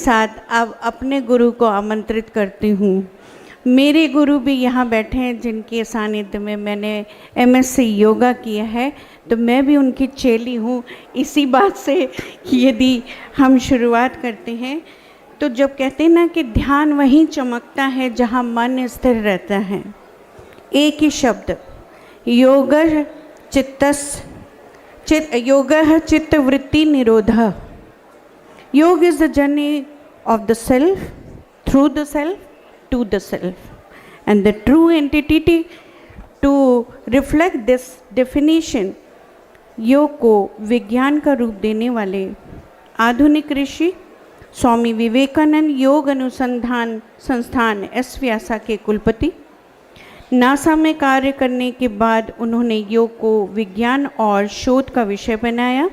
साथ अब अपने गुरु को आमंत्रित करती हूँ। मेरे गुरु भी यहाँ बैठे हैं जिनके सानिध्य में मैंने एमएससी योगा किया है, तो मैं भी उनकी चेली हूँ। इसी बात से यदि हम शुरुआत करते हैं तो जब कहते हैं ना कि ध्यान वहीं चमकता है जहाँ मन स्थिर रहता है। एक ही शब्द योगः चित्तवृत्ति निरोधः। योग is the journey of the self, through the self, to the self. And the true entity to reflect this definition, योग को विज्ञान का रूप देने वाले आधुनिक ऋषि स्वामी विवेकानंद योग अनुसंधान संस्थान एस व्यासा के कुलपति। नासा में कार्य करने के बाद उन्होंने योग को विज्ञान और शोध का विषय बनाया।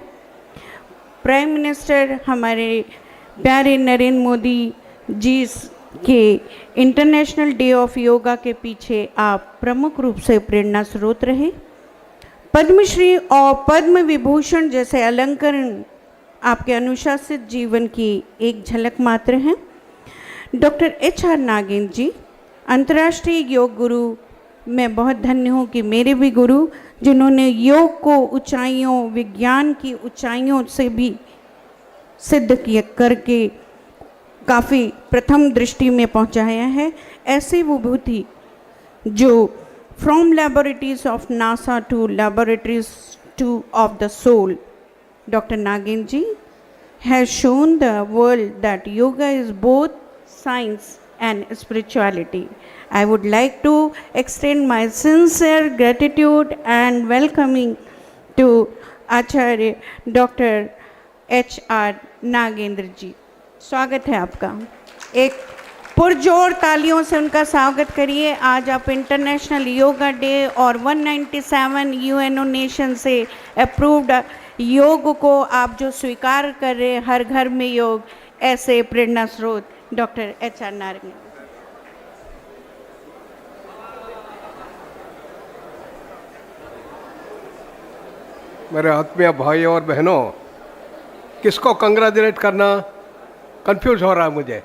प्राइम मिनिस्टर हमारे प्यारे नरेंद्र मोदी जी के इंटरनेशनल डे ऑफ योगा के पीछे आप प्रमुख रूप से प्रेरणा स्रोत रहे। पद्मश्री और पद्म विभूषण जैसे अलंकरण आपके अनुशासित जीवन की एक झलक मात्र हैं। डॉक्टर HR नागेंद्र जी अंतर्राष्ट्रीय योग गुरु, मैं बहुत धन्य हूँ कि मेरे भी गुरु जिन्होंने योग को ऊंचाइयों, विज्ञान की ऊंचाइयों से भी सिद्ध किया करके काफ़ी प्रथम दृष्टि में पहुँचाया है। ऐसी विभूति जो from laboratories of NASA to laboratories to of the soul, doctor Nagendra ji has shown the world that yoga is both science and spirituality. I would like to extend my sincere gratitude and welcoming to Acharya Dr. HR Nagendra ji. स्वागत है आपका। एक पुरजोर तालियों से उनका स्वागत करिए। आज आप इंटरनेशनल योगा डे और 197 यूएनओ नेशन से अप्रूव्ड योग को आप जो स्वीकार कर रहे हैं, हर घर में योग, ऐसे प्रेरणा स्रोत डॉक्टर HR नागेंद्र। मेरे आत्मीय भाई और बहनों, किसको कंग्रेचुलेट करना कंफ्यूज हो रहा है मुझे।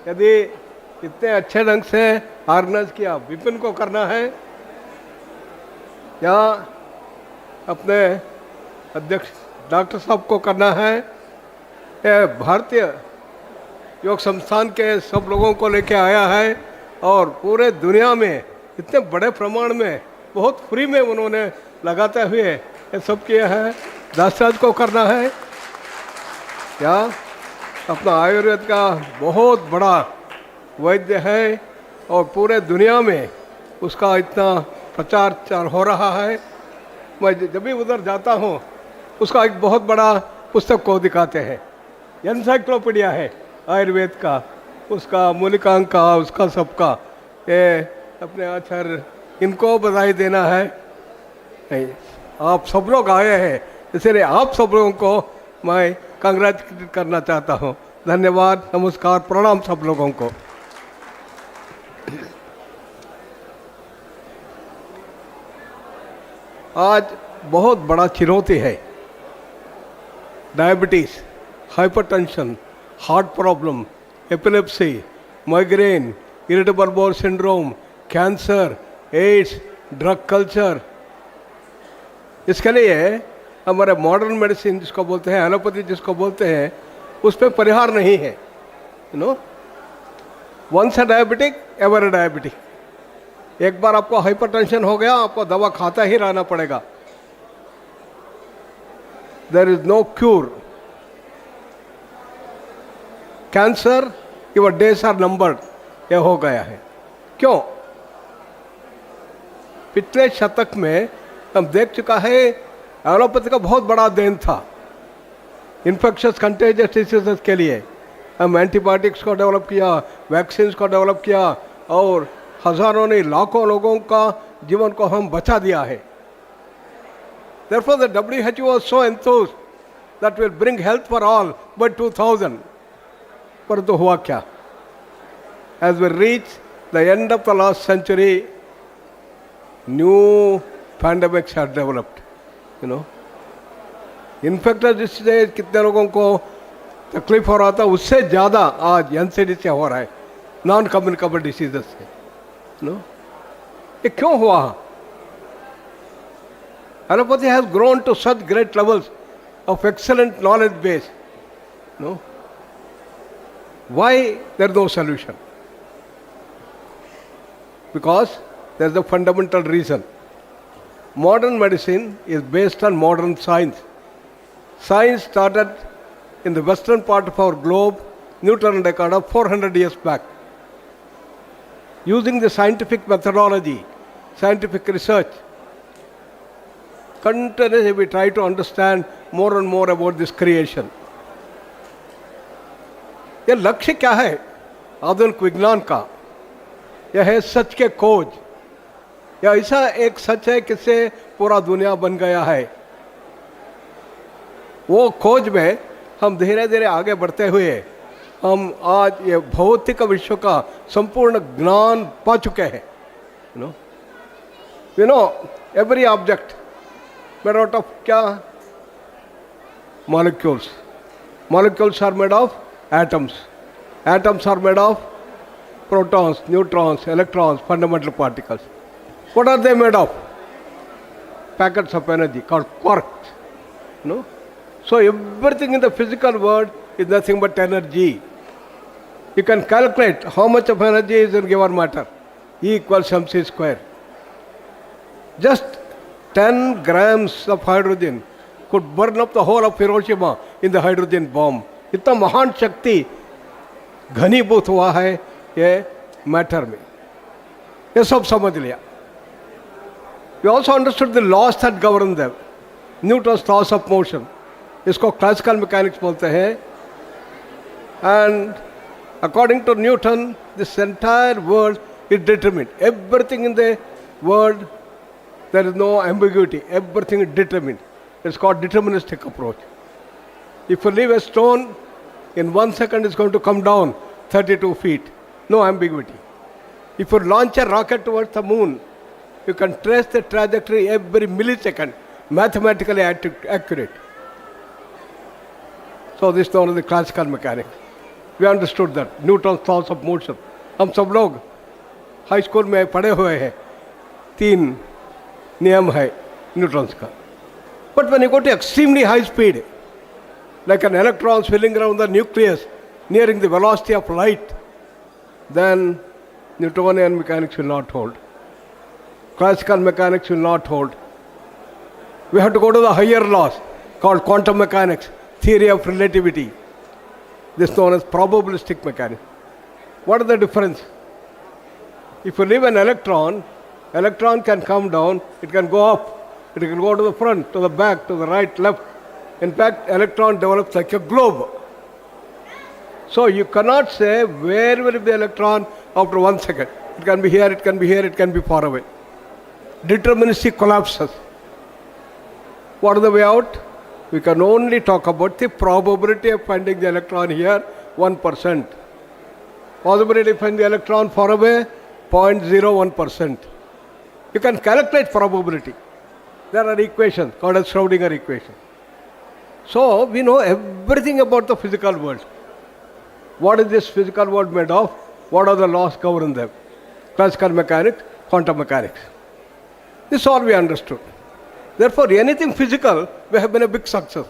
यदि इतने अच्छे ढंग से ऑर्गेनाइज किया, विपिन को करना है या अपने अध्यक्ष डॉक्टर साहब को करना है, या भारतीय योग संस्थान के सब लोगों को लेके आया है और पूरे दुनिया में इतने बड़े प्रमाण में बहुत फ्री में उन्होंने लगाते हुए ये सब किया है। दासराज को करना है या अपना आयुर्वेद का बहुत बड़ा वैद्य है और पूरे दुनिया में उसका इतना प्रचार हो रहा है। मैं जब भी उधर जाता हूँ उसका एक बहुत बड़ा पुस्तक को दिखाते हैं, एनसाइक्लोपीडिया है आयुर्वेद का, उसका मूलिकांग का, उसका सबका। ये अपने आचार्य इनको बधाई देना है। नहीं, आप सब लोग आए हैं, इसलिए आप सब लोगों को मैं कंग्रेचुलेट करना चाहता हूँ। धन्यवाद, नमस्कार, प्रणाम सब लोगों को। आज बहुत बड़ा चुनौती है। Diabetes, hypertension, heart problem, epilepsy, migraine, irritable bowel syndrome, cancer, AIDS, drug culture. इसके लिए हमारे मॉडर्न मेडिसिन जिसको बोलते हैं, एलोपैथी जिसको बोलते हैं, उस पर परिहार नहीं है। You know, once a diabetic ever a diabetic. एक बार आपको हाइपरटेंशन हो गया, आपको दवा खाता ही रहना पड़ेगा। There is no cure. Cancer, your days are numbered, ये हो गया है। क्यों? पिछले शतक में हम देख चुका है एलोपैथी का बहुत बड़ा देन था इन्फेक्शस कंटेजियस डिसीजेस के लिए। हम एंटीबायोटिक्स को डेवलप किया, वैक्सीन को डेवलप किया और हजारों ने लाखों लोगों का जीवन को हम बचा दिया है। Therefore the WHO was so enthused that will bring health for all by 2000. परंतु हुआ क्या? As we reach the end of the last century, new pandemics are developed. You know, infectious disease कितने लोगों को तकलीफ हो रहा था उससे ज़्यादा आज एनसीडी से हो रहा है, नॉन कम्युनिकेबल डिसीजेस से। नो, ये क्यों हुआ? Allopathy has grown to such great levels of excellent knowledge base. No, why there is no solution? Because there's a fundamental reason. Modern medicine is based on modern science. Science started in the western part of our globe, Newton and Descartes, 400 years back. Using the scientific methodology, scientific research, continuously we try to understand more and more about this creation. ये लक्ष्य क्या है आधुनिक विज्ञान का? यह है सच के खोज। यह ऐसा एक सच है किससे पूरा दुनिया बन गया है। वो खोज में हम धीरे धीरे आगे बढ़ते हुए हम आज ये भौतिक विश्व का संपूर्ण ज्ञान पा चुके हैं। You know every object made out of क्या? Molecules. Molecules are made of atoms. Atoms are made of protons, neutrons, electrons, fundamental particles. What are they made of? Packets of energy called quarks. No? So everything in the physical world is nothing but energy. You can calculate how much of energy is in given matter. E equals mc square. Just 10 grams of hydrogen could burn up the whole of Hiroshima in the hydrogen bomb. इतना महान शक्ति घनीभूत हुआ है ये matter में। ये सब समझ लिया। We also understood the laws that govern them. Newton's laws of motion. इसको क्लासिकल मैकेनिक्स बोलते हैं। And according to Newton, this entire world is determined. Everything in the world, there is no ambiguity. Everything is determined. It's called deterministic approach. If you leave a stone, in 1 second it's going to come down 32 feet. No ambiguity. If you launch a rocket towards the moon, you can trace the trajectory every millisecond, mathematically accurate. So this is known as the classical mechanics. We understood that. Newton's laws of motion. हम सब लोग high school में पढ़े हुए हैं। 3 नियम है Newton's का। But when you go to extremely high speed, like an electron swirling around the nucleus, nearing the velocity of light, then Newtonian mechanics will not hold. Classical mechanics will not hold. We have to go to the higher laws called quantum mechanics, theory of relativity. This is known as probabilistic mechanics. What is the difference? If you leave an electron can come down, it can go up, it can go to the front, to the back, to the right, left. In fact, electron develops like a globe. So you cannot say where will be the electron after 1 second. It can be here, it can be here, it can be far away. Deterministic collapses. What is the way out? We can only talk about the probability of finding the electron here, 1%. Possibility of finding the electron far away, 0.01%. You can calculate probability. There are equations called as Schrödinger equation. So we know everything about the physical world. What is this physical world made of? What are the laws governing them? Classical mechanics, quantum mechanics. This all we understood. Therefore, anything physical, we have been a big success.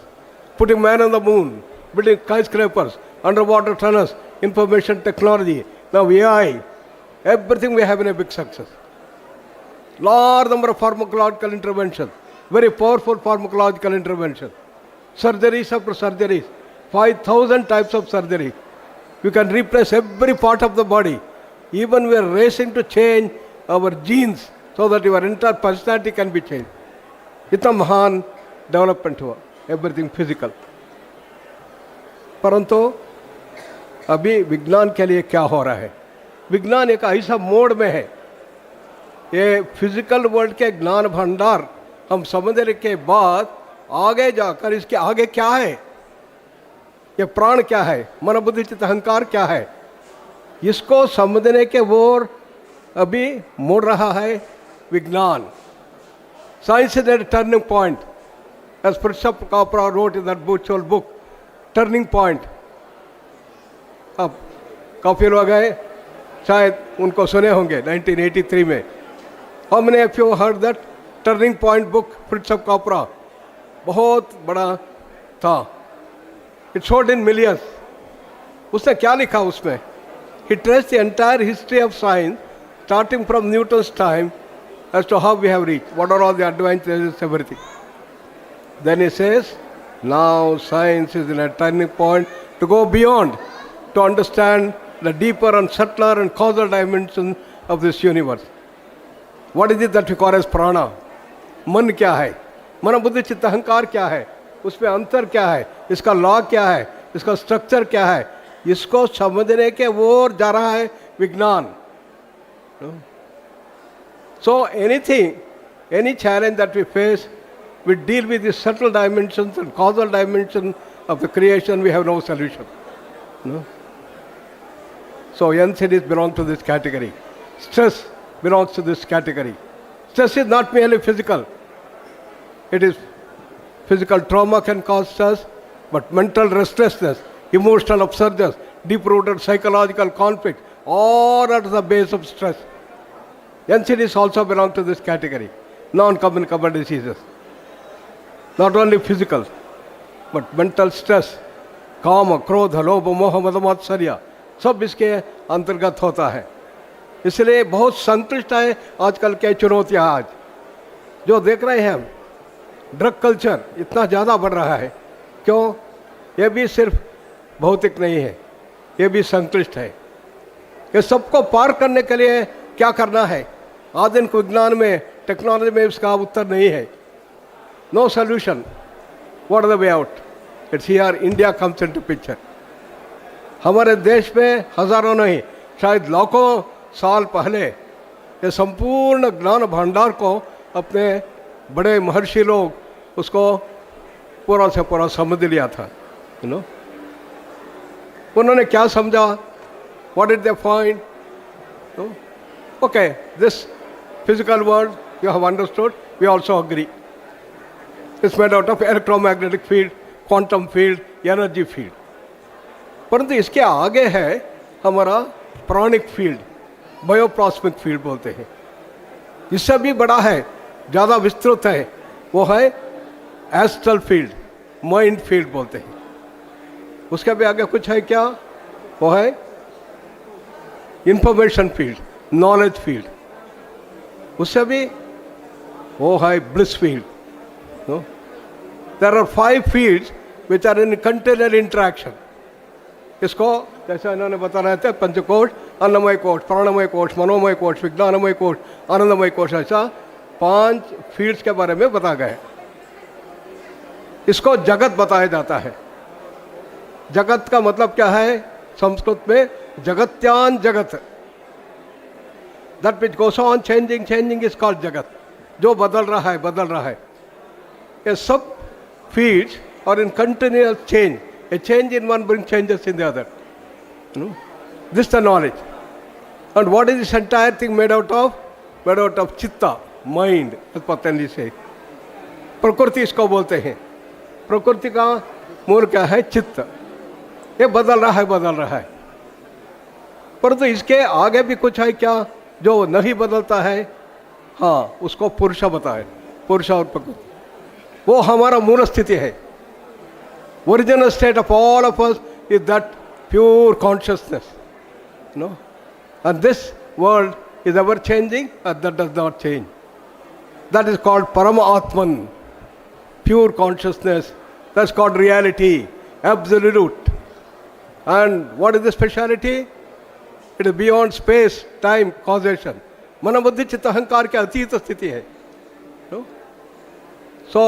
Putting man on the moon, building skyscrapers, underwater tunnels, information technology, now AI, everything we have been a big success. Large number of pharmacological interventions, very powerful pharmacological interventions. Surgeries after surgeries, 5,000 types of surgery. We can replace every part of the body. Even we are racing to change our genes so that your entire personality can be changed. इतना महान development हुआ, everything physical. परंतु अभी विज्ञान के लिए क्या हो रहा है? विज्ञान एक ऐसा मोड में है, ये फिजिकल वर्ल्ड के ज्ञान भंडार हम समझने के बाद आगे जाकर इसके आगे क्या है, ये प्राण क्या है, मन बुद्धि चित्त अहंकार क्या है, इसको समझने के ओर अभी मुड़ रहा है विज्ञान। Science is at a turning point. As Prashant Kapra wrote in that book, turning point. अब काफ़ी लोग हैं शायद उनको सुने होंगे 1983 में। How many of you heard that turning point book Fritjof Capra? बहुत बड़ा था, इट सोल्ड इन मिलियंस। उसने क्या लिखा उसमें? He traced the entire history of science starting from Newton's time as to how we have reached, what are all the advantages, everything. Then he says, now science is in a turning point to go beyond, to understand the deeper and subtler and causal dimension of this universe. What is it that we call as prana? मन क्या है, मन बुद्धि चित्त अहंकार क्या है, उसमें अंतर क्या है, इसका लॉ क्या है, इसका स्ट्रक्चर क्या है, इसको समझने के ओर जा रहा है विज्ञान. So anything, any challenge that we face, we deal with the subtle dimensions and causal dimension of the creation. We have no solution. No? So NCDs belong to this category. Stress belongs to this category. Stress is not merely physical. It is physical trauma can cause stress, but mental restlessness, emotional upsurges, deep-rooted psychological conflict, all are the base of stress. NCDs also belong to this category. Non-communicable diseases. Not only physical, but mental stress, काम, क्रोध, लोभ, मोह, मद, मात्सर्य, सब इसके अंतर्गत होता है. इसलिए बहुत संतुष्ट है आजकल के चुनौतियाँ. आज जो देख रहे हैं हम, ड्रग कल्चर इतना ज़्यादा बढ़ रहा है. क्यों? ये भी सिर्फ भौतिक नहीं है, ये भी संतुष्ट है. ये सबको पार करने के लिए क्या करना है? आधुनिक विज्ञान में, टेक्नोलॉजी में इसका उत्तर नहीं है. No solution. What are the way out? It's here India comes into picture. हमारे देश में हजारों नहीं, शायद लाखों साल पहले ये संपूर्ण ज्ञान भंडार को अपने बड़े महर्षि लोग उसको पूरा से पूरा समझ लिया था. यू नो, उन्होंने क्या समझा? What did they find? Okay, this physical world you have understood, we also agree. It's made out of electromagnetic field, quantum field, energy field. परंतु इसके आगे है हमारा प्राणिक फील्ड, बायोप्लास्मिक फील्ड बोलते हैं. इससे भी बड़ा है, ज़्यादा विस्तृत है, वो है एस्ट्रल फील्ड, माइंड फील्ड बोलते हैं. उसके भी आगे कुछ है क्या? वो है इंफॉर्मेशन फील्ड, नॉलेज फील्ड. उससे भी वो है bliss field. There are 5 fields which are in continual interaction. इसको जैसे इन्होंने बता रहे थे, पंचकोश, अन्नमय कोश, प्राणमय कोश, मनोमय कोश, विज्ञानमय कोश, आनंदमय कोश, ऐसा 5 फील्ड्स के बारे में बता गए. इसको जगत बताया जाता है. जगत का मतलब क्या है? संस्कृत में जगत्यान जगत. That which goes on changing is called जगत. जो बदल रहा है, बदल रहा है. ये सब fields are in continuous change. A change in one brings changes in the other. This is the knowledge. And what is this entire thing made out of? Made out of chitta, mind, as Patanjali says. प्रकृति इसको बोलते हैं. प्रकृति का मूल क्या है? चित्त. ये बदल रहा है, बदल रहा है. परंतु इसके आगे भी कुछ है क्या जो नहीं बदलता है? हाँ, उसको पुरुष बताए. पुरुष और प्रकृति, वो हमारा मूल स्थिति है. Original state of all of us is that pure consciousness. No, and this world is ever changing and that does not change. That is called Paramatman, pure consciousness. That is called reality, absolute. And what is the speciality? It is beyond space time causation. मन बुद्धि चित्त अहंकार के अतीत स्थिति है. So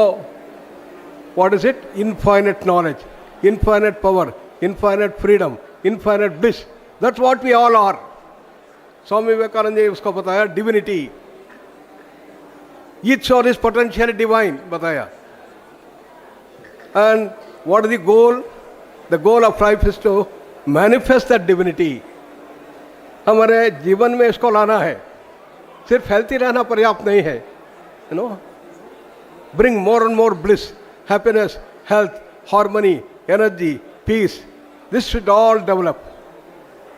what is it? Infinite knowledge, infinite power, infinite freedom, infinite bliss. That's what we all are. Swami Vivekananda ji उसको बताया divinity. Each soul is potentially divine बताया. And what is the goal? The goal of life is to manifest that divinity. हमारे जीवन में इसको लाना है. सिर्फ हेल्थी रहना पर्याप्त नहीं है. You know, bring more and more bliss, happiness, health, harmony, energy, peace. This should all develop.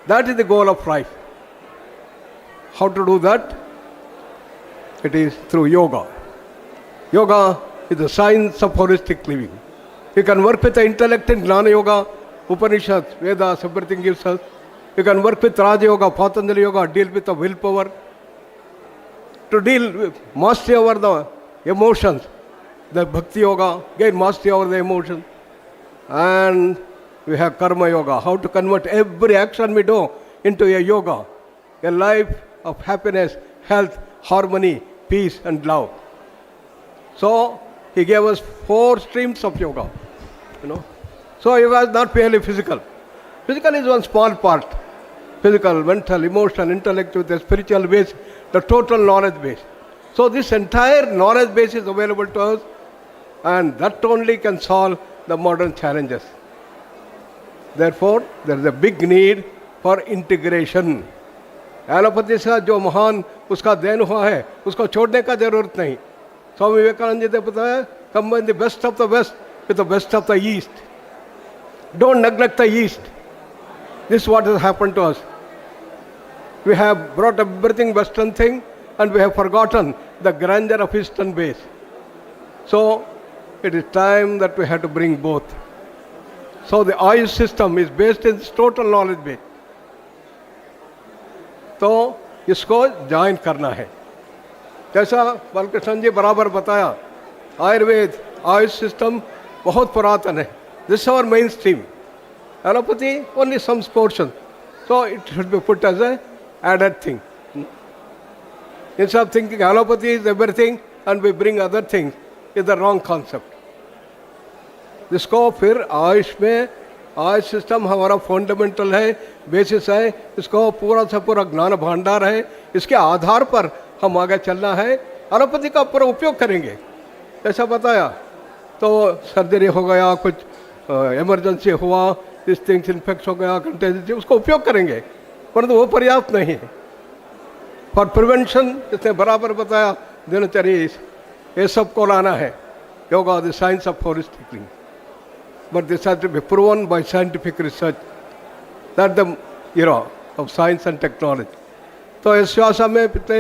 That is the goal of life. How to do that? It is through yoga. Yoga is the science of holistic living. You can work with the intellect in Jnana Yoga, Upanishads, Vedas, everything gives us. You can work with Raja Yoga, Patanjali Yoga, deal with the willpower. To deal with mastery over the emotions, the Bhakti Yoga, gain mastery over the emotions. And we have Karma Yoga, how to convert every action we do into a yoga, a life of happiness, health, harmony, peace and love. So he gave us 4 streams of yoga, So yoga is not purely physical. Physical is one small part. Physical, mental, emotional, intellect with a spiritual base, the total knowledge base. So this entire knowledge base is available to us, and that only can solve the modern challenges. Therefore, there is a big need for integration. Allopathy से जो महान उसका then हुआ है उसको छोड़ने का जरूरत नहीं. स्वामी विवेकानंद जी ने बताया, combine the best of the west with the best of the east. Don't neglect the east. This is what has happened to us. We have brought everything western thing and we have forgotten the grandeur of eastern base. So it is time that we have to bring both. So the Ayush system is based in this total knowledge base. तो इसको join करना है. जैसा बालकृष्ण जी बराबर बताया, Ayurveda Ayush system बहुत पुरातन है. This is our main stream. Allopathy only some portion. So it should be put as a added thing. Instead of thinking allopathy is everything and we bring other things, is the wrong concept. जिसको फिर आयुष में Ayush system हमारा fundamental है, basis है, इसको पूरा से पूरा ज्ञान भंडार है, इसके आधार पर हम आगे चलना है. एलोपैथी का पूरा उपयोग करेंगे. ऐसा बताया तो सर्जरी हो गया, कुछ इमरजेंसी हुआ, दिस थिंग्स इन्फेक्ट हो गया, कंटेजियस, उसको उपयोग करेंगे, परंतु वो पर्याप्त नहीं है. फॉर प्रिवेंशन इसने बराबर बताया, दिनचर्या ये सब को लाना है. Yoga the science of holistic living, but this has to be proven by scientific research. That's the era of science and technology. तो इस श्वासा में पिछले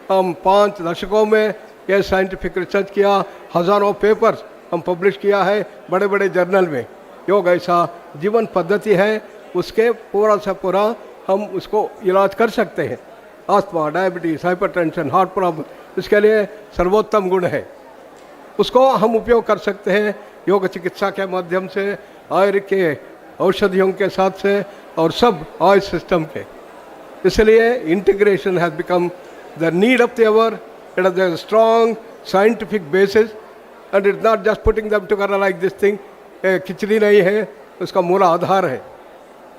हम 5 दशकों में यह साइंटिफिक रिसर्च किया, हज़ारों पेपर्स हम पब्लिश किया है बड़े बड़े जर्नल में. योग ऐसा जीवन पद्धति है, उसके पूरा से पूरा हम उसको इलाज कर सकते हैं. Asthma, diabetes, hypertension, heart problem, इसके लिए सर्वोत्तम गुण है. उसको हम उपयोग कर सकते हैं योग चिकित्सा के माध्यम से, आयुर्वेद के औषधियों के साथ से और सब आयुष सिस्टम के. इसलिए integration has become the need of the hour. It is a strong scientific basis and it not just putting them together like this thing. खिचड़ी नहीं है, उसका मूल आधार है.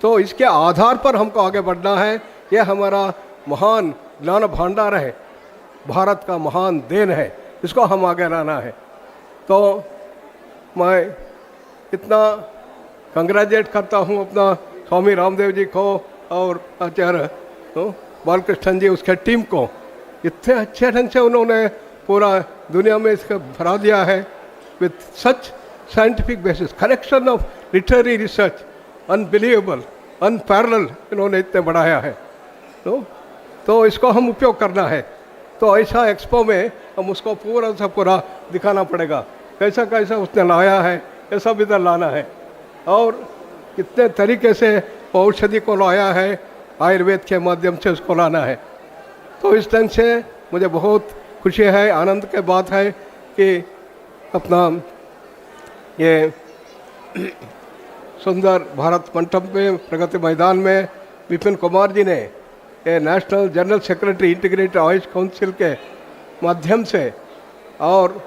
तो इसके आधार पर हमको आगे बढ़ना है. यह हमारा महान ज्ञान भंडार है, भारत का महान देन है, इसको हम आगे लाना है. तो मैं इतना कंग्रेचुलेट करता हूँ अपना स्वामी रामदेव जी को और आचार्य बालकृष्ण जी, उसके टीम को. इतने अच्छे ढंग से उन्होंने पूरा दुनिया में इसका भरा दिया है with such scientific basis, collection of literary research, unbelievable, unparalleled इन्होंने इतने बढ़ाया है. तो इसको हम उपयोग करना है. तो ऐसा एक्सपो में हम उसको पूरा से पूरा दिखाना पड़ेगा, कैसा कैसा उसने लाया है, ऐसा भी इधर लाना है. और कितने तरीके से औषधि को लाया है, आयुर्वेद के माध्यम से उसको लाना है. तो इस ढंग से मुझे बहुत खुशी है, आनंद की बात है कि अपना ये सुंदर भारत मंडप में प्रगति मैदान में विपिन कुमार जी ने ये national general secretary integrated Ayush council के माध्यम से और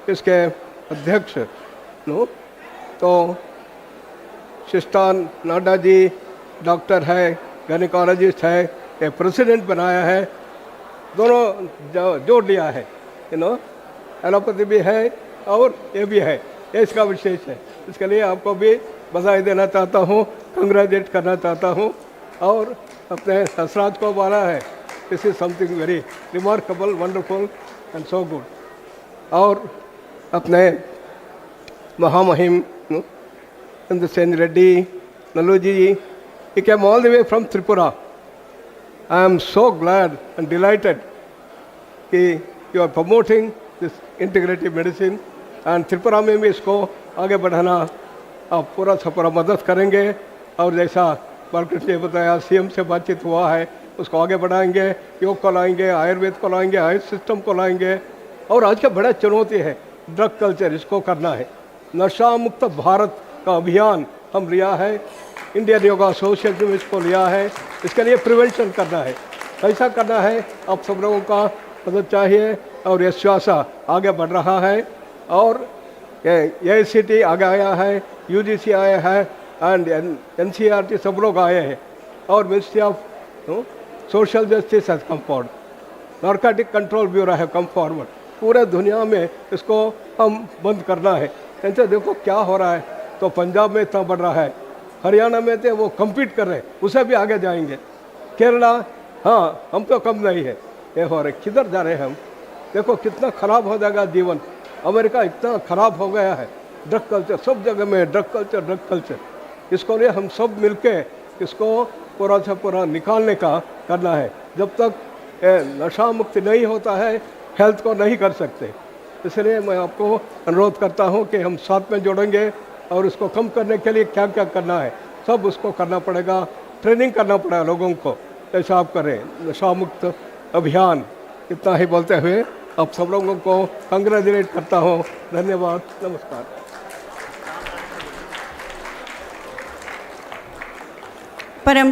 इसके अध्यक्ष तो शिष्टान नाडा जी डॉक्टर है, गायनिकोलॉजिस्ट है, ये प्रेसिडेंट बनाया है. दोनों जोड़ लिया है. एलोपैथी भी है और ये भी है, ये इसका विशेष है. इसके लिए आपको भी बधाई देना चाहता हूँ, कंग्रेचुलेट करना चाहता हूँ और अपने ससुराल को बोला है this is something very remarkable, wonderful and so good. और अपने महामहिम इंद्रसेन रेड्डी, नल्लू जी He came all the way from Tripura. I am so glad and delighted कि you are promoting this integrative medicine and Tripura में भी इसको आगे बढ़ाना आप पूरा से पूरा मदद करेंगे। और जैसा बालकृष्ण ने बताया, सीएम से बातचीत हुआ है, उसको आगे बढ़ाएंगे, योग को लाएंगे, आयुर्वेद को लाएंगे, आयुष सिस्टम को लाएंगे। और आज का बड़ा चुनौती है ड्रग कल्चर, इसको करना है। नशा मुक्त भारत का अभियान हम लिया है, इंडियन योगा एसोसिएशन में इसको लिया है। इसके लिए प्रिवेंशन करना है। कैसा करना है, आप सब लोगों का मदद चाहिए। और ये श्वासा आगे बढ़ रहा है और AICTE आगे आया है, UGC आया है एंड NCERT सब लोग आए हैं और ministry of social justice has come forward, narcotic control bureau है कम फॉरवर्ड। पूरे दुनिया में इसको हम बंद करना है। ऐसे देखो क्या हो रहा है, तो पंजाब में इतना बढ़ रहा है, हरियाणा में तो वो कम्पीट कर रहे हैं, उसे भी आगे जाएंगे। केरला, हाँ हम तो कम नहीं है, ये हो रहे, किधर जा रहे हैं हम। देखो कितना खराब हो जाएगा जीवन। अमेरिका इतना खराब हो गया है, ड्रग कल्चर सब जगह में, ड्रग कल्चर। इसको लिए हम सब मिलके इसको पूरा से पूरा निकालने का करना है। जब तक नशा मुक्त नहीं होता है, हेल्थ को नहीं कर सकते। इसलिए मैं आपको अनुरोध करता हूँ कि हम साथ में जुड़ेंगे और इसको कम करने के लिए क्या क्या करना है सब उसको करना पड़ेगा। ट्रेनिंग करना पड़ेगा लोगों को, ऐसा आप करें। नशा मुक्त अभियान, इतना ही बोलते हुए आप सब लोगों को कंग्रेचुलेट करता हूँ। धन्यवाद, नमस्कार। परम